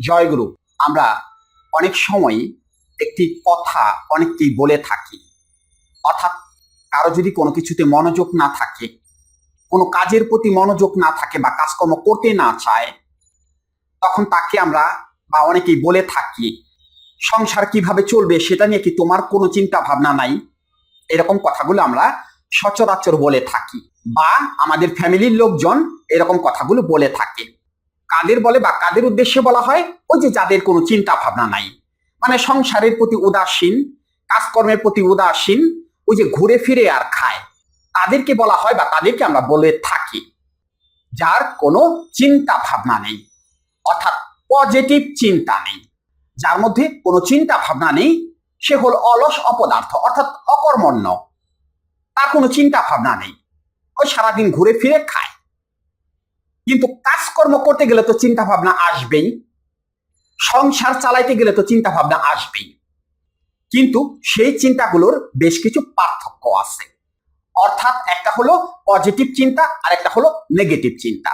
জয়গুরু। আমরা অনেক সময় একটি কথা অনেককেই বলে থাকি, অর্থাৎ কারো যদি কোনো কিছুতে মনোযোগ না থাকে, কোনো কাজের প্রতি মনোযোগ না থাকে বা কাজকর্ম করতে না চায়, তখন তাকে আমরা বা অনেকেই বলে থাকি, সংসার কিভাবে চলবে সেটা নিয়ে কি তোমার কোনো চিন্তা ভাবনা নাই? এরকম কথাগুলো আমরা সচরাচর বলে থাকি, বা আমাদের ফ্যামিলির লোকজন এরকম কথাগুলো বলে থাকে। কাদের বলে বা কাদের উদ্দেশ্যে বলা হয়? ওই যে যাদের কোনো চিন্তা ভাবনা নাই, মানে সংসারের প্রতি উদাসীন, কাজকর্মের প্রতি উদাসীন, ওই যে ঘুরে ফিরে আর খায়, তাদেরকে বলা হয় বা তাদেরকে আমরা বলে থাকি যার কোনো চিন্তা ভাবনা নেই, অর্থাৎ পজিটিভ চিন্তা নেই। যার মধ্যে কোনো চিন্তা ভাবনা নেই সে হল অলস অপদার্থ, অর্থাৎ অকর্মণ্য। তার কোনো চিন্তা ভাবনা নেই, ওই সারাদিন ঘুরে ফিরে খায়। কিন্তু কাজকর্ম করতে গেলে তো চিন্তা ভাবনা আসবেই, সংসার চালাইতে গেলে তো চিন্তা ভাবনা আসবেই, কিন্তু সেই চিন্তাগুলোর বেশ কিছু পার্থক্য আছে। অর্থাৎ একটা হলো পজিটিভ চিন্তা আর একটা হলো নেগেটিভ চিন্তা।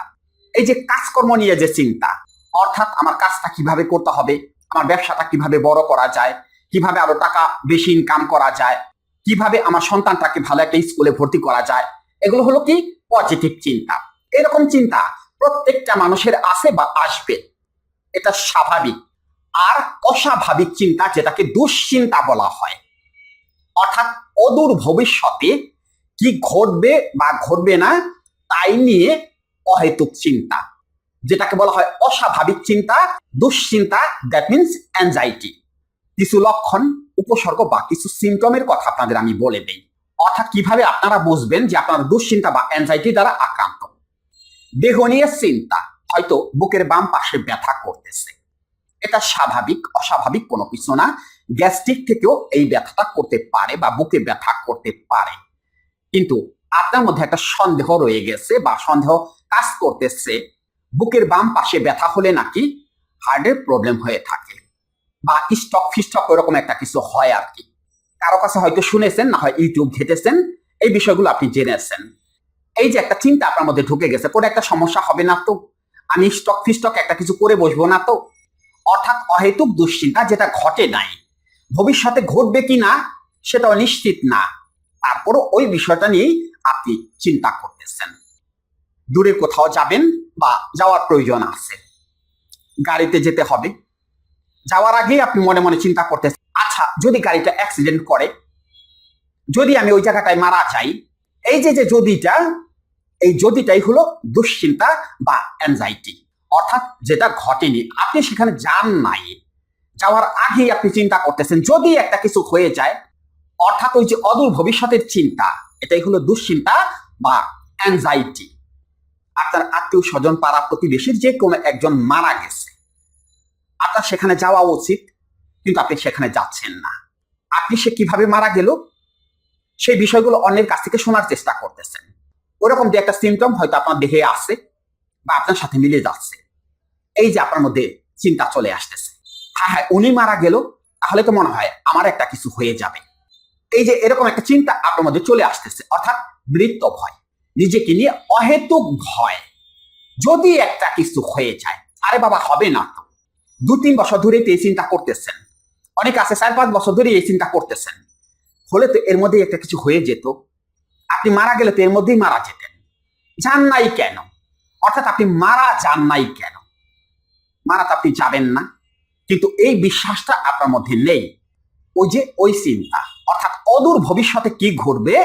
এই যে কাজকর্ম নিয়ে যে চিন্তা, অর্থাৎ আমার কাজটা কিভাবে করতে হবে, আমার ব্যবসাটা কিভাবে বড় করা যায়, কিভাবে আরো টাকা বেশি ইনকাম করা যায়, কিভাবে আমার সন্তানটাকে ভালো একটা স্কুলে ভর্তি করা যায়, এগুলো হলো কি পজিটিভ চিন্তা। এরকম চিন্তা প্রত্যেকটা মানুষের আছে বা আসবে, এটা স্বাভাবিক। আর অস্বাভাবিক চিন্তা, যেটাকে দুশ্চিন্তা বলা হয়, অর্থাৎ অদূর ভবিষ্যতে কি ঘটবে বা ঘটবে না তাই নিয়ে অহেতুক চিন্তা, যেটাকে বলা হয় অস্বাভাবিক চিন্তা, দুশ্চিন্তা, দ্যাট মিনস অ্যাংজাইটি। কিছু লক্ষণ, উপসর্গ বা কিছু সিমটমের কথা আপনাদের আমি বলে দেই, অর্থাৎ কিভাবে আপনারা বুঝবেন যে আপনারা দুশ্চিন্তা বা অ্যাংজাইটি দ্বারা আক্রান্ত। দেহ নিয়ে চিন্তা, হয়তো বুকের বাম পাশে ব্যথা করতেছে, এটা স্বাভাবিক, অস্বাভাবিক কোনো কিছু না। গ্যাস্ট্রিক থেকেও এই ব্যথাটা করতে পারে বা বুকে ব্যথা করতে পারে, কিন্তু আপনার মধ্যে একটা সন্দেহ রয়ে গেছে বা সন্দেহ কাজ করতেছে, বুকের বাম পাশে ব্যথা হলে নাকি হার্টের প্রবলেম হয়ে থাকে বা স্টক ফিস্টক এরকম একটা কিছু হয় আর কি। কারো কাছে হয়তো শুনেছেন, না হয় ইউটিউব ঘেটেছেন, এই বিষয়গুলো আপনি জেনেছেন। এই যে একটা চিন্তা আপনার মধ্যে ঢুকে গেছে, কোনো একটা সমস্যা হবে না তো, আমি স্টক ফিস্টক একটা কিছু করে বসবো না তো, অর্থাৎ অহেতুক দুশ্চিন্তা, যেটা ঘটে নাই, ভবিষ্যতে ঘটবে কি না সেটাও নিশ্চিত না, তারপরও ওই বিষয়টা নিয়েই আপনি চিন্তা করতেছেন। দূরে কোথাও যাবেন বা যাওয়ার প্রয়োজন আছে, গাড়িতে যেতে হবে, যাওয়ার আগেই আপনি মনে মনে চিন্তা করতেছেন, আচ্ছা যদি গাড়িটা অ্যাক্সিডেন্ট করে, যদি আমি ওই জায়গাটায় মারা যাই, এই যে যদিটা, এই যদিটাই হলো দুশ্চিন্তা বা অ্যাংজাইটি, অর্থাৎ যেটা ঘটেনি, আপনি সেখানে যান নাই, যাওয়ার আগেই আপনি চিন্তা করতেছেন যদি একটা কিছু হয়ে যায়, অর্থাৎ ওই যে অদূর ভবিষ্যতের চিন্তা, এটাই হলো দুশ্চিন্তা বা অ্যাংজাইটি। আপনার আত্মীয় স্বজন, পাড়া প্রতিবেশীর যে কোনো একজন মারা গেছে, আপনার সেখানে যাওয়া উচিত, কিন্তু আপনি সেখানে যাচ্ছেন না। আপনি সে কিভাবে মারা গেল সেই বিষয়গুলো অন্যের কাছ থেকে শোনার চেষ্টা করতেছেন। ওরকম যে একটা সিমটম হয়তো আপনার দেহে আছে বা আপনার সাথে মিলে যাচ্ছে, এই যে আপনার মধ্যে চিন্তা চলে আসতেছে, হ্যাঁ হ্যাঁ উনি মারা গেল, তাহলে তো মনে হয় আমার একটা কিছু হয়ে যাবে। এই যে এরকম একটা চিন্তা আপনার মধ্যে চলে আসতেছে, অর্থাৎ মৃত্যু ভয়, নিজেকে নিয়ে অহেতুক ভয়, যদি একটা কিছু হয়ে যায়, আরে বাবা হবে না তো, 2-3 বছর ধরে এই চিন্তা করতেছেন, অনেক আছে 4-5 বছর ধরে এই চিন্তা করতেছেন, হলে তো এর মধ্যে একটা কিছু হয়ে যেত, আপনি মারা গেলে তো এর মধ্যেই মারা যেতেন, যান নাই কেন? অর্থাৎ আপনি মারা যান নাই কেন? মারা তো আপনি যাবেন না, কিন্তু এই বিশ্বাসটা আপনার মধ্যে নেই। ওই যে ওই চিন্তা, অর্থাৎ অদূর ভবিষ্যতে কি ঘটবে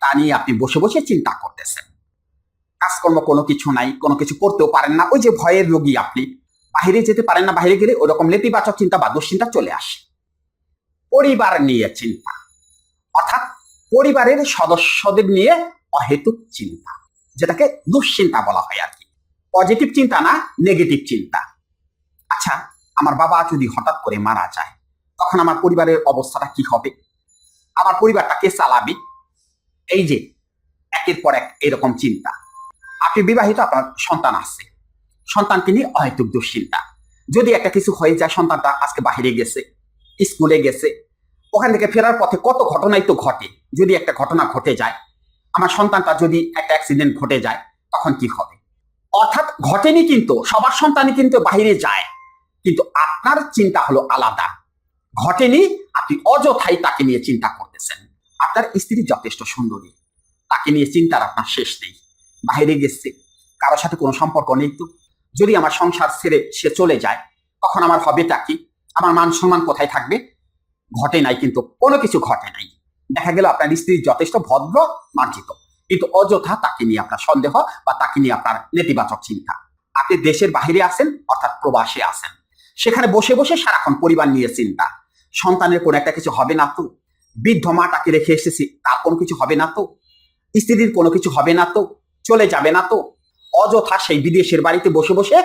তা নিয়ে আপনি বসে বসে চিন্তা করতেছেন। কাজকর্ম কোনো কিছু নাই, কোনো কিছু করতেও পারেন না, ওই যে ভয়ের রোগী আপনি, বাহিরে যেতে পারেন না, বাহিরে গেলে ওরকম নেতিবাচক চিন্তা বা দুশ্চিন্তা চলে আসে। পরিবার নিয়ে চিন্তা, অর্থাৎ পরিবারের সদস্যদের নিয়ে অহেতুক চিন্তা, যেটাকে দুশ্চিন্তা বলা হয় আর কি। পজিটিভ চিন্তা না, নেগেটিভ চিন্তা। আচ্ছা আমার বাবা যদি হঠাৎ করে মারা যায়, তখন আমার পরিবারের অবস্থাটা কি হবে, আমার পরিবারটা কে চালাবে? এই যে একের পর এক এরকম চিন্তা। আপনি বিবাহিত, আপনার সন্তান আছে, সন্তানকে নিয়ে অহেতুক দুশ্চিন্তা, যদি একটা কিছু হয়ে যায়, সন্তানটা আজকে বাহিরে গেছে, স্কুলে গেছে, ওখান থেকে ফেরার পথে কত ঘটনাই তো ঘটে, যদি একটা ঘটনা ঘটে যায়, আমার সন্তানটা যদি একটা অ্যাক্সিডেন্ট ঘটে যায়, তখন কি হবে? অর্থাৎ ঘটেনি, কিন্তু সবার সন্তানই কিন্তু বাহিরে যায়, কিন্তু আপনার চিন্তা হলো আলাদা। ঘটেনি, আপনি অযথাই তাকে নিয়ে চিন্তা করতেছেন। আপনার স্ত্রী যথেষ্ট সুন্দরী, তাকে নিয়ে চিন্তার আপনার শেষ নেই। বাইরে গেছে, কারোর সাথে কোনো সম্পর্ক নেই। তো যদি আমার সংসার ছেড়ে সে চলে যায়, তখন আমার হবেটা কি? আমার মান সম্মান কোথায় থাকবে? ঘটে নাই, কিন্তু কোনো কিছু ঘটে নাই। দেখা গেল আপনার স্ত্রী যথেষ্ট ভদ্র, মার্জিত, কিন্তু অযথা তাকে নিয়ে আপনার সন্দেহ বা তাকে নিয়ে আপনার নেতিবাচক চিন্তা। আপনি দেশের বাহিরে আছেন, অর্থাৎ প্রবাসে আছেন, সেখানে বসে বসে সারাক্ষণ পরিবার নিয়ে চিন্তা। সন্তানের কোনো একটা কিছু হবে না তো? বৃদ্ধ মাটাকে রেখে এসেছি, তার কোনো কিছু হবে না তো? স্ত্রীর কোনো কিছু হবে না তো? চলে যাবে না তো? অযথা সেই বিদেশের বাড়িতে বসে বসে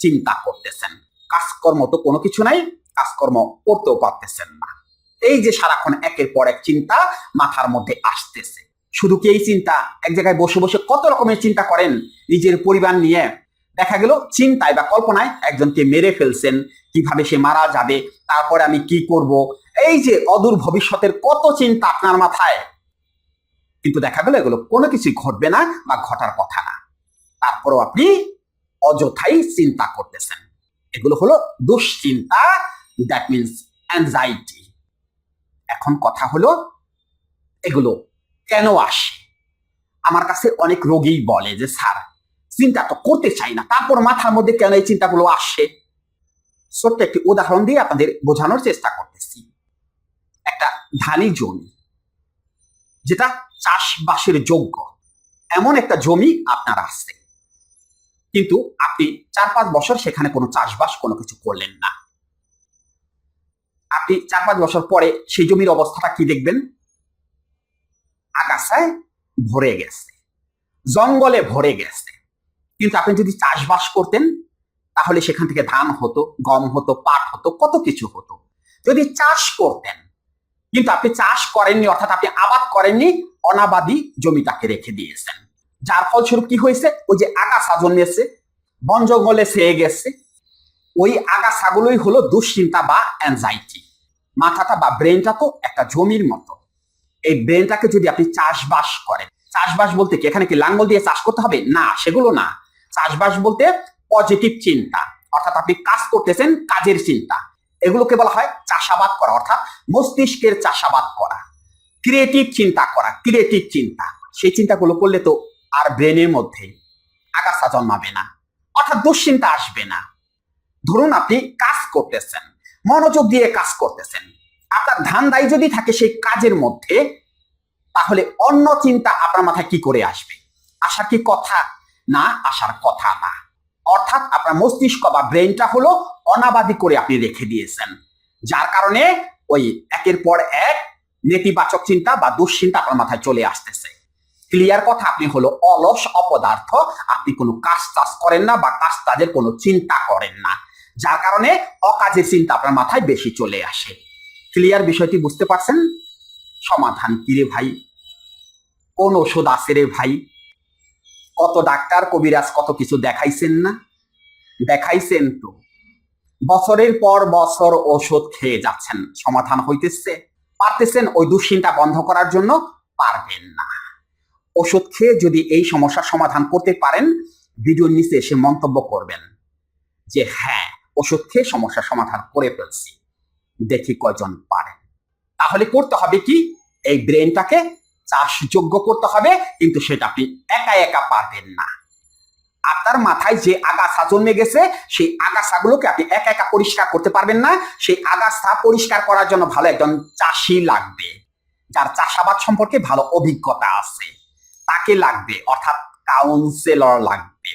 চিন্তা করতেছেন। কাজকর্ম তো কোনো কিছু নাই, কাজকর্ম করতেও পারতেছেন না। এই যে সারাক্ষণ একের পর এক চিন্তা মাথার মধ্যে আসতেছে। শুধু কি এই চিন্তা? এক জায়গায় বসে বসে কত রকমের চিন্তা করেন নিজের পরিবার নিয়ে। দেখা গেল চিন্তায় বা কল্পনায় একজনকে মেরে ফেলছেন, কিভাবে সে মারা যাবে, তারপরে আমি কি করব, এই যে অদূর ভবিষ্যতের কত চিন্তা আপনার মাথায়। কিন্তু দেখা গেল এগুলো কোনো কিছুই ঘটবে না বা ঘটার কথা না, তারপরও আপনি অযথাই চিন্তা করতেছেন। এগুলো হলো দুশ্চিন্তা, দ্যাট মিনস অ্যাংজাইটি। এখন কথা হলো এগুলো কেন আসে? আমার কাছে অনেক রোগীই বলে যে স্যার, চিন্তা তো করতে চাই না, তারপর মাথার মধ্যে কেন এই চিন্তাগুলো আসে? ছোট্ট একটি উদাহরণ দিয়ে আপনাদের বোঝানোর চেষ্টা করতেছি। একটা ধানি জমি, যেটা চাষবাসের যোগ্য, এমন একটা জমি আপনার আছে, কিন্তু আপনি 4-5 বছর সেখানে কোনো চাষবাস কোনো কিছু করলেন না। আপনি 4-5 বছর পরে সেই জমির অবস্থাটা কি দেখবেন? আগাছায় ভরে গেছে, জঙ্গলে ভরে গেছে। কিন্তু আপনি যদি চাষবাস করতেন, তাহলে সেখান থেকে ধান হতো, গম হতো, পাট হতো, কত কিছু হতো। যদি চাষ করতেন, কিন্তু আপনি চাষ করেননি, অর্থাৎ আপনি আবাদ করেননি, অনাবাদি জমিটাকে রেখে দিয়েছেন। যার ফলস্বরূপ কি হয়েছে? ওই যে আগাছা জন্মেছে, বন জঙ্গলে ছেয়ে গেছে, ওই আগাছাগুলোই হলো দুশ্চিন্তা বা অ্যাংজাইটি। মাথাটা বা ব্রেনটা তো একটা জমির মতো। এই ব্রেনটাকে যদি আপনি চাষবাস করেন, চাষবাস বলতে কি এখানে কি লাঙ্গল দিয়ে চাষ করতে হবে? না, সেগুলো না। চাষবাস বলতে পজিটিভ চিন্তা, অর্থাৎ আপনি কাজ করতেছেন, কাজের চিন্তা, এগুলোকে বলা হয় চাষাবাদ করা, অর্থাৎ মস্তিষ্কের চাষাবাদ করা, ক্রিয়েটিভ চিন্তা করা, ক্রিয়েটিভ চিন্তা। সেই চিন্তাগুলো করলে তো আর ব্রেনের মধ্যে আগাছা জন্মাবে না, অর্থাৎ দুশ্চিন্তা আসবে না। ধরুন আপনি কাজ করতেছেন, মনোযোগ দিয়ে কাজ করতেছেন, আপনার ধান্দাই যদি থাকে সেই কাজের মধ্যে, তাহলে অন্য চিন্তা আপনার মাথায় কি করে আসবে? আসার কি কথা? না, আসার কথা না। অর্থাৎ আপনার মস্তিষ্ক বা ব্রেনটা হলো অনাবাদি করে আপনি রেখে দিয়েছেন, যার কারণে ওই একের পর এক নেতিবাচক চিন্তা বা দুশ্চিন্তা আপনার মাথায় চলে আসতেছে। ক্লিয়ার কথা, আপনি হলো অলস অপদার্থ, আপনি কোনো কাজ টাজ করেন না বা কাজ কাজের কোনো চিন্তা করেন না, যার কারণে অকাজের চিন্তা আপনার মাথায় বেশি চলে আসে। ক্লিয়ার বিষয়টি বুঝতে পারছেন? সমাধান কি রে ভাই? কোন ওষুধ আছে রে ভাই? কত ডাক্তার কবিরাজ কত কিছু দেখাইছেন না? দেখাইছেন তো, বছরের পর বছর ওষুধ খেয়ে যাচ্ছেন, সমাধান হইতেছে? পারতেছেন ওই দুশ্চিন্তা বন্ধ করার জন্য? পারবেন না। ওষুধ খেয়ে যদি এই সমস্যার সমাধান করতে পারেন, ভিডিওর নিচে এসে মন্তব্য করবেন যে হ্যাঁ, ওষুধ খেয়ে সমস্যার সমাধান করে ফেলছি, দেখি কয়জন পারেন। তাহলে করতে হবে কি? এই ব্রেনটাকে চাষযোগ্য করতে হবে, কিন্তু সেটা আপনি একা একা পারবেন না। আপনার মাথায় যে আগাছা জন্মে গেছে, সেই আগাছাগুলোকে আপনি একা একা পরিষ্কার করতে পারবেন না। সেই আগাছা পরিষ্কার করার জন্য ভালো একজন চাষি লাগবে, যার চাষাবাদ সম্পর্কে ভালো অভিজ্ঞতা আছে, তাকে লাগবে, অর্থাৎ কাউন্সিলর লাগবে,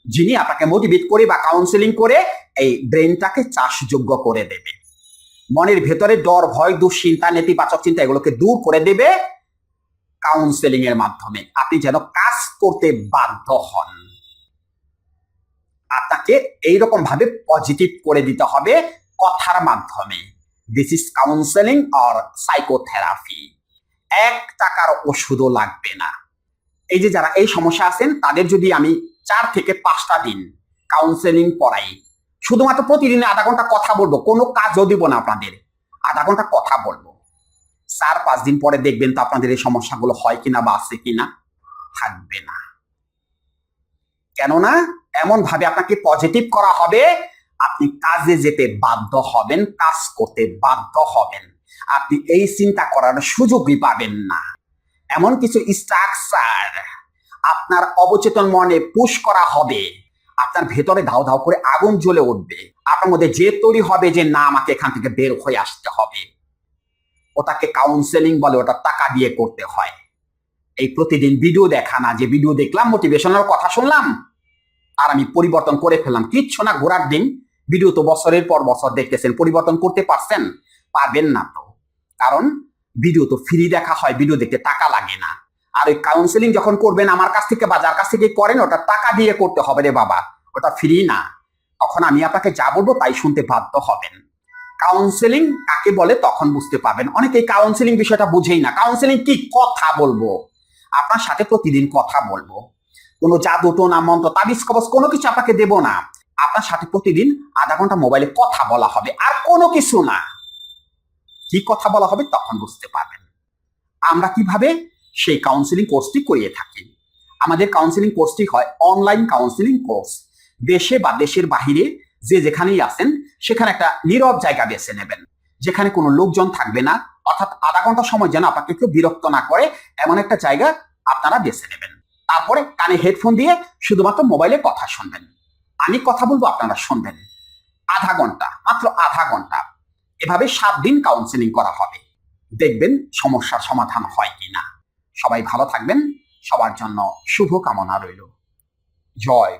যিনি আপনাকে মোটিভেট করে বা কাউন্সেলিং করে এই ব্রেনটাকে চাষযোগ্য করে দেবে। মনের ভেতরে ডর, ভয়, দুশ্চিন্তা, নেতিবাচক চিন্তা এগুলোকে দূর করে দেবে কাউন্সেলিং এর মাধ্যমে। আপনি যেন কাজ করতে বাধ্য হন। আপনাকে এইরকম ভাবে পজিটিভ করে দিতে হবে কথার মাধ্যমে। This is counselling or psychotherapy. 1 টাকার ওষুধও লাগবে না। এই যে যারা এই সমস্যা আছেন, তাদের যদি আমি 4 থেকে 5টা দিন কাউন্সেলিং করাই, শুধুমাত্র প্রতিদিন আধা ঘন্টা কথা বলবো, কোনো কাজও দিব না আপনাদের, আধা ঘন্টা কথা বলবো, 4-5 দিন পরে দেখবেন তো আপনাদের এই সমস্যাগুলো হয় কিনা বা আছে কিনা। থাকবে না। কেননা এমন ভাবে আপনাকে পজিটিভ করা হবে, আপনি কাজে যেতে বাধ্য হবেন, কাজ করতে বাধ্য হবেন। আপনি এই চিন্তা করার সুযোগই পাবেন না। এমন কিছু স্ট্রাকচার আপনার অবচেতন মনে পুশ করা হবে, আপনার ভেতরে ধাও ধাও করে আগুন জ্বলে উঠবে। আপনার মধ্যে যে তৈরি হবে যে না, আমাকে এখান থেকে বের হয়ে আসতে হবে। ওটাকে কাউন্সেলিং বলে, ওটা টাকা দিয়ে করতে হয়। এই প্রতিদিন ভিডিও দেখা না, যে ভিডিও দেখলাম, মোটিভেশনাল কথা শুনলাম আর আমি পরিবর্তন করে ফেললাম, কিচ্ছু না। ঘোড়ার ডিম। ভিডিও তো বছরের পর বছর দেখতেছেন, পরিবর্তন করতে পারছেন? পারবেন না তো। কারণ ভিডিও তো ফ্রি দেখা হয়, ভিডিও দেখতে টাকা লাগে না। আর ওই কাউন্সেলিং যখন করবেন আমার কাছ থেকে বা যার কাছ থেকে করেন, ওটা টাকা দিয়ে করতে হবে রে বাবা, ওটা ফ্রি না। তখন আমি আপনাকে যা বলবো তাই শুনতে বাধ্য হবেন। কাউন্সেলিং কাকে বলে তখন বুঝতে পারবেন। অনেকেই কাউন্সেলিং বিষয়টা বুঝেই না। কাউন্সেলিং কি? কথা বলবো, আপনার সাথে প্রতিদিন কথা বলবো। কোনো জাদু টোনা মন্ত্র তাবিজ কবজ কোনো কিছু আপনাকে দেব না। আপনার সাথে প্রতিদিন আধা ঘন্টা মোবাইলে কথা বলা হবে, আর কোনো কিছু না। কি কথা বলা হবে তখন বুঝতে পারবেন। আমরা কিভাবে সেই কাউন্সেলিং কোর্সটি করিয়ে থাকি। আমাদের কাউন্সেলিং কোর্সটি হয় অনলাইন কাউন্সেলিং কোর্স। দেশে বা দেশের বাহিরে যে যেখানেই আছেন, সেখানে একটা নীরব জায়গা বেছে নেবেন, যেখানে কোনো লোকজন থাকবে না। অর্থাৎ আধা ঘন্টা সময় যেন আপনাকে কেউ বিরক্ত না করে, এমন একটা জায়গা আপনারা বেছে নেবেন। তারপরে কানে হেডফোন দিয়ে শুধুমাত্র মোবাইলে কথা শুনবেন। আমি কথা বলবো, আপনারা শুনবেন। আধা ঘন্টা, মাত্র আধা ঘন্টা। এভাবে 7 দিন কাউন্সেলিং করা হবে। দেখবেন সমস্যার সমাধান হয় কিনা। সবাই ভালো থাকবেন। সবার জন্য শুভ কামনা রইল। জয়।